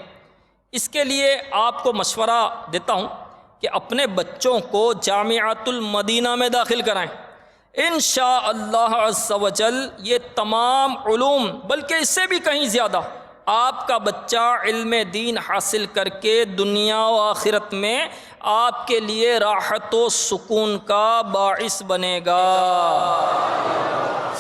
اس کے لیے آپ کو مشورہ دیتا ہوں کہ اپنے بچوں کو جامعۃ المدینہ میں داخل کرائیں۔ انشاءاللہ عز و جل یہ تمام علوم بلکہ اس سے بھی کہیں زیادہ آپ کا بچہ علم دین حاصل کر کے دنیا و آخرت میں آپ کے لیے راحت و سکون کا باعث بنے گا۔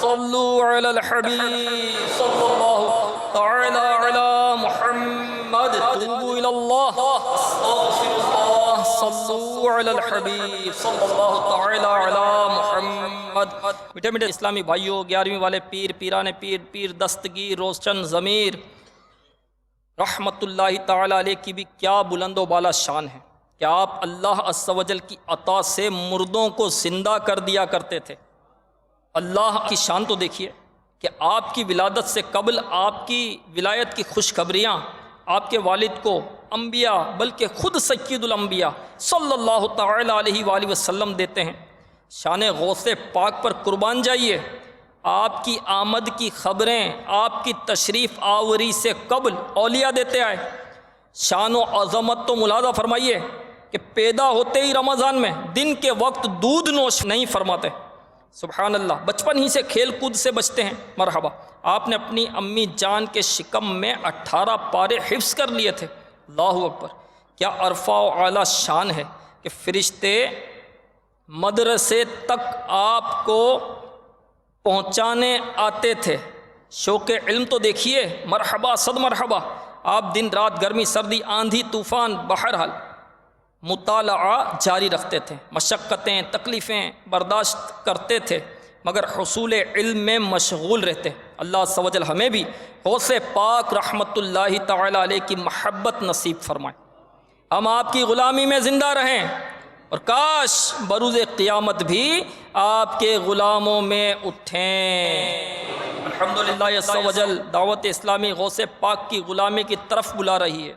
صلو علی الحبیب صلی اللہ تعالی علی محمد، توبوا الی اللہ، استغفر اللہ، صلو علی الحبیب صلی اللہ تعالی علی محمد۔ میٹھے میٹھے اسلامی بھائیوں، 11ویں والے پیر، پیران پیر، پیر دستگیر روشن ضمیر رحمت اللہ تعالی علیہ کی بھی کیا بلند و بالا شان ہے کہ آپ اللہ عز و جل کی عطا سے مردوں کو زندہ کر دیا کرتے تھے۔ اللہ کی شان تو دیکھیے کہ آپ کی ولادت سے قبل آپ کی ولایت کی خوشخبریاں آپ کے والد کو انبیاء بلکہ خود سید الانبیاء صلی اللہ تعالی علیہ وآلہ وسلم دیتے ہیں۔ شان غوث پاک پر قربان جائیے، آپ کی آمد کی خبریں آپ کی تشریف آوری سے قبل اولیاء دیتے آئے۔ شان و عظمت تو ملاحظہ فرمائیے کہ پیدا ہوتے ہی رمضان میں دن کے وقت دودھ نوش نہیں فرماتے، سبحان اللہ، بچپن ہی سے کھیل کود سے بچتے ہیں۔ مرحبا، آپ نے اپنی امی جان کے شکم میں 18 پارے حفظ کر لیے تھے۔ اللہ اکبر، کیا عرفہ و اعلیٰ شان ہے کہ فرشتے مدرسے تک آپ کو پہنچانے آتے تھے۔ شوق علم تو دیکھیے، مرحبا صد مرحبا، آپ دن رات گرمی سردی آندھی طوفان بہرحال مطالعہ جاری رکھتے تھے، مشقتیں تکلیفیں برداشت کرتے تھے مگر حصول علم میں مشغول رہتے۔ اللہ عز و جل ہمیں بھی غوث پاک رحمت اللہ تعالی علیہ کی محبت نصیب فرمائے، ہم آپ کی غلامی میں زندہ رہیں، اور کاش بروز قیامت بھی آپ کے غلاموں میں اٹھیں۔ الحمدللہ عز و جل دعوت اسلامی غوث پاک کی غلامی کی طرف بلا رہی ہے۔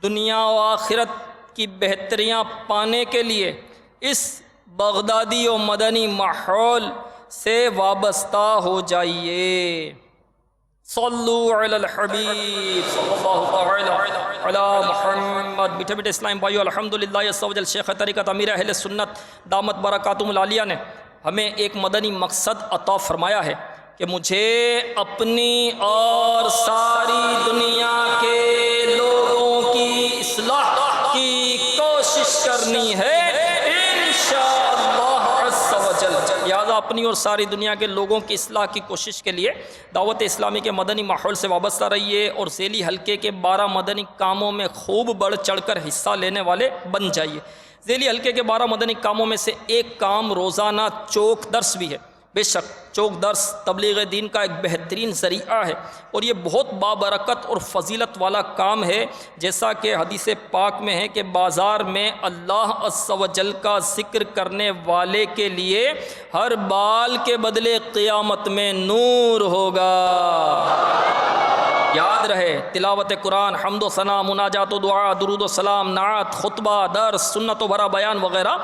دنیا و آخرت کی بہتریاں پانے کے لیے اس بغدادی و مدنی ماحول سے وابستہ ہو جائیے۔ صلو علی الحبیب صلی اللہ علیہ وسلم۔ علی محمد۔ میٹھے میٹھے اسلام بھائیو، الحمدللہ عز و جل شیخ طریقت امیر اہل سنت دامت برکاتہم العالیہ نے ہمیں ایک مدنی مقصد عطا فرمایا ہے کہ مجھے اپنی اور ساری دنیا کے لوگوں کی اصلاح کی کوشش کرنی ہے انشاءاللہ عز و جل۔ لہذا اپنی اور ساری دنیا کے لوگوں کی اصلاح کی کوشش کے لیے دعوت اسلامی کے مدنی ماحول سے وابستہ رہیے اور ذیلی حلقے کے 12 مدنی کاموں میں خوب بڑھ چڑھ کر حصہ لینے والے بن جائیے۔ ذیلی حلقے کے 12 مدنی کاموں میں سے ایک کام روزانہ چوک درس بھی ہے۔ بے شک چوک درس تبلیغ دین کا ایک بہترین ذریعہ ہے اور یہ بہت بابرکت اور فضیلت والا کام ہے، جیسا کہ حدیث پاک میں ہے کہ بازار میں اللہ عز و جل کا ذکر کرنے والے کے لیے ہر بال کے بدلے قیامت میں نور ہوگا۔ یاد رہے، تلاوت قرآن، حمد و ثنا، مناجات و دعا، درود و سلام، نعت، خطبہ، درس، سنت و بھرا بیان وغیرہ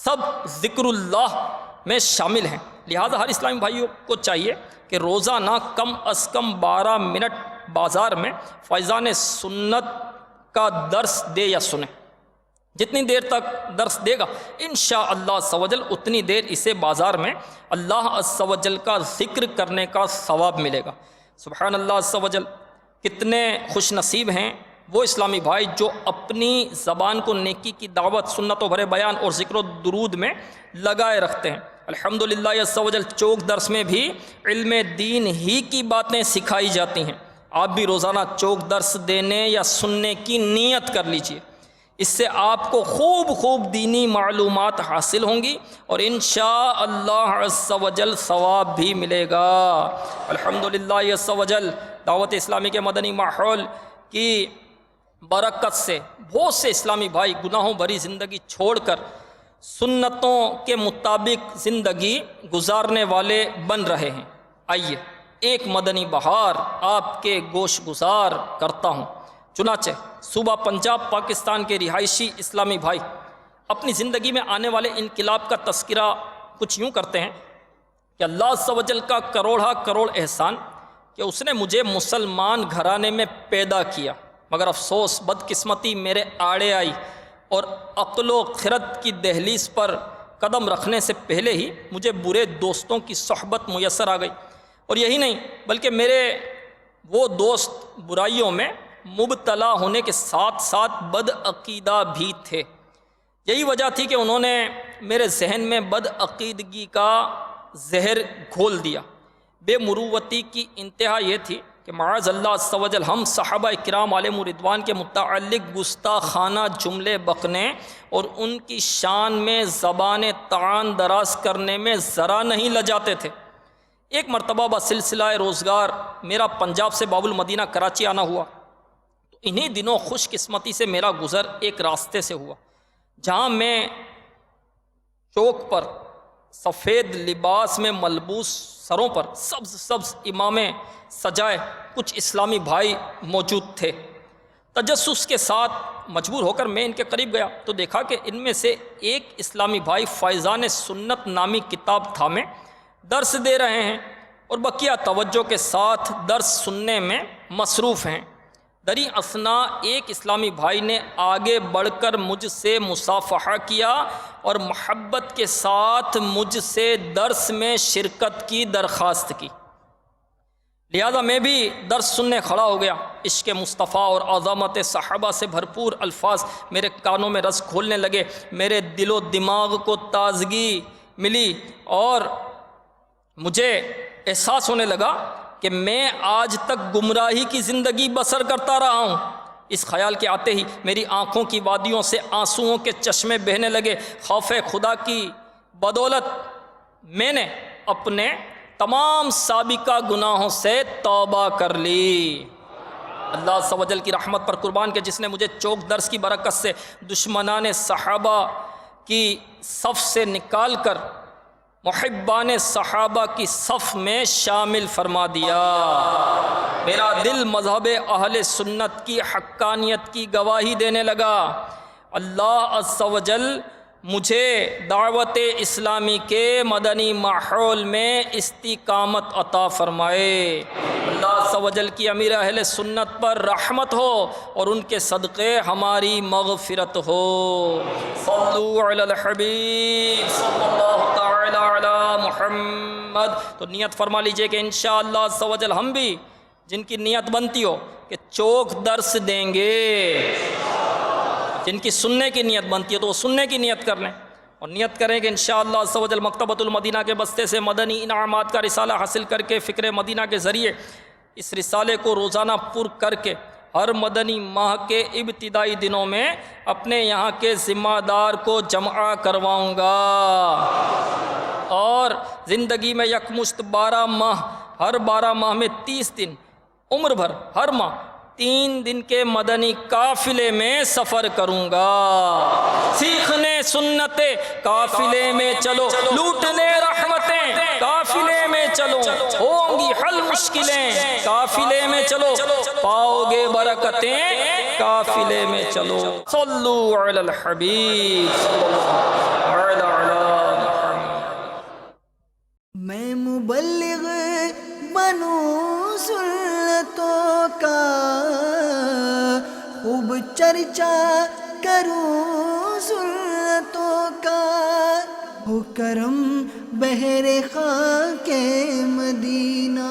سب ذکر اللہ میں شامل ہیں۔ لہذا ہر اسلامی بھائیوں کو چاہیے کہ روزانہ کم از کم 12 منٹ بازار میں فیضان سنت کا درس دے یا سنیں۔ جتنی دیر تک درس دے گا انشاءاللہ عز و جل اتنی دیر اسے بازار میں اللہ عز و جل کا ذکر کرنے کا ثواب ملے گا۔ سبحان اللہ عز و جل، کتنے خوش نصیب ہیں وہ اسلامی بھائی جو اپنی زبان کو نیکی کی دعوت، سنت و بھرے بیان اور ذکر و درود میں لگائے رکھتے ہیں۔ الحمدللہ عز و جل چوک درس میں بھی علم دین ہی کی باتیں سکھائی جاتی ہیں۔ آپ بھی روزانہ چوک درس دینے یا سننے کی نیت کر لیجئے، اس سے آپ کو خوب دینی معلومات حاصل ہوں گی اور انشاءاللہ عز و جل ثواب بھی ملے گا۔ الحمدللہ عز و جل دعوت اسلامی کے مدنی ماحول کی برکت سے بہت سے اسلامی بھائی گناہوں بھری زندگی چھوڑ کر سنتوں کے مطابق زندگی گزارنے والے بن رہے ہیں۔ آئیے ایک مدنی بہار آپ کے گوش گزار کرتا ہوں۔ چنانچہ صوبہ پنجاب پاکستان کے رہائشی اسلامی بھائی اپنی زندگی میں آنے والے انقلاب کا تذکرہ کچھ یوں کرتے ہیں کہ اللہ عز و جل کا کروڑا کروڑ احسان کہ اس نے مجھے مسلمان گھرانے میں پیدا کیا، مگر افسوس بدقسمتی میرے آڑے آئی اور عقل و خرد کی دہلیز پر قدم رکھنے سے پہلے ہی مجھے برے دوستوں کی صحبت میسر آ گئی، اور یہی نہیں بلکہ میرے وہ دوست برائیوں میں مبتلا ہونے کے ساتھ ساتھ بدعقیدہ بھی تھے۔ یہی وجہ تھی کہ انہوں نے میرے ذہن میں بدعقیدگی کا زہر گھول دیا۔ بے مروتی کی انتہا یہ تھی کہ معاذ اللہ عز و جل ہم صحابہ کرام علیہم رضوان کے متعلق گستاخانہ جملے بکنے اور ان کی شان میں زبان طعن دراز کرنے میں ذرا نہیں لجاتے تھے۔ ایک مرتبہ بسلسلہ روزگار میرا پنجاب سے باب المدینہ کراچی آنا ہوا، تو انہی دنوں خوش قسمتی سے میرا گزر ایک راستے سے ہوا جہاں میں چوک پر سفید لباس میں ملبوس سروں پر سبز امامیں سجائے کچھ اسلامی بھائی موجود تھے۔ تجسس کے ساتھ مجبور ہو کر میں ان کے قریب گیا تو دیکھا کہ ان میں سے ایک اسلامی بھائی فیضان سنت نامی کتاب تھامے درس دے رہے ہیں اور بقیہ توجہ کے ساتھ درس سننے میں مصروف ہیں۔ دری اثنا ایک اسلامی بھائی نے آگے بڑھ کر مجھ سے مصافحہ کیا اور محبت کے ساتھ مجھ سے درس میں شرکت کی درخواست کی۔ لہذا میں بھی درس سننے کھڑا ہو گیا۔ عشق مصطفیٰ اور عظمت صحابہ سے بھرپور الفاظ میرے کانوں میں رس کھولنے لگے، میرے دل و دماغ کو تازگی ملی اور مجھے احساس ہونے لگا کہ میں آج تک گمراہی کی زندگی بسر کرتا رہا ہوں۔ اس خیال کے آتے ہی میری آنکھوں کی وادیوں سے آنسوؤں کے چشمے بہنے لگے۔ خوف خدا کی بدولت میں نے اپنے تمام سابقہ گناہوں سے توبہ کر لی۔ اللہ عز و جل کی رحمت پر قربان کہ جس نے مجھے چوک درس کی برکت سے دشمنان صحابہ کی صف سے نکال کر محبان صحابہ کی صف میں شامل فرما دیا۔ میرا دل مذہب اہل سنت کی حقانیت کی گواہی دینے لگا۔ اللہ عز و جل مجھے دعوت اسلامی کے مدنی ماحول میں استقامت عطا فرمائے۔ اللہ عز و جل کی امیر اہل سنت پر رحمت ہو اور ان کے صدقے ہماری مغفرت ہو۔ صلو علی الحبیب صلی اللہ تعالی علی محمد۔ تو نیت فرما لیجئے کہ انشاءاللہ عز و جل ہم بھی جن کی نیت بنتی ہو کہ چوک درس دیں گے، جن کی سننے کی نیت بنتی ہے تو وہ سننے کی نیت کر لیں، اور نیت کریں کہ انشاءاللہ عز و جل مکتبۃ المدینہ کے بستے سے مدنی انعامات کا رسالہ حاصل کر کے فکر مدینہ کے ذریعے اس رسالے کو روزانہ پر کر کے ہر مدنی ماہ کے ابتدائی دنوں میں اپنے یہاں کے ذمہ دار کو جمع کرواؤں گا، اور زندگی میں یکمشت 12 ماہ، ہر 12 ماہ میں 30 دن، عمر بھر ہر ماہ 3 دن کے مدنی قافلے میں سفر کروں گا۔ سیکھنے سنتیں قافلے میں چلو، لوٹنے رحمتیں قافلے میں چلو، ہوں گی حل مشکلیں قافلے میں چلو، پاؤ گے برکتیں قافلے میں چلو۔ صلو علی الحبیب صلی اللہ علیہ وسلم۔ میں مبلغ بنوں سنتوں کا، خوب چرچا کروں سنتوں کا، ہو کرم بہر خاک مدینہ۔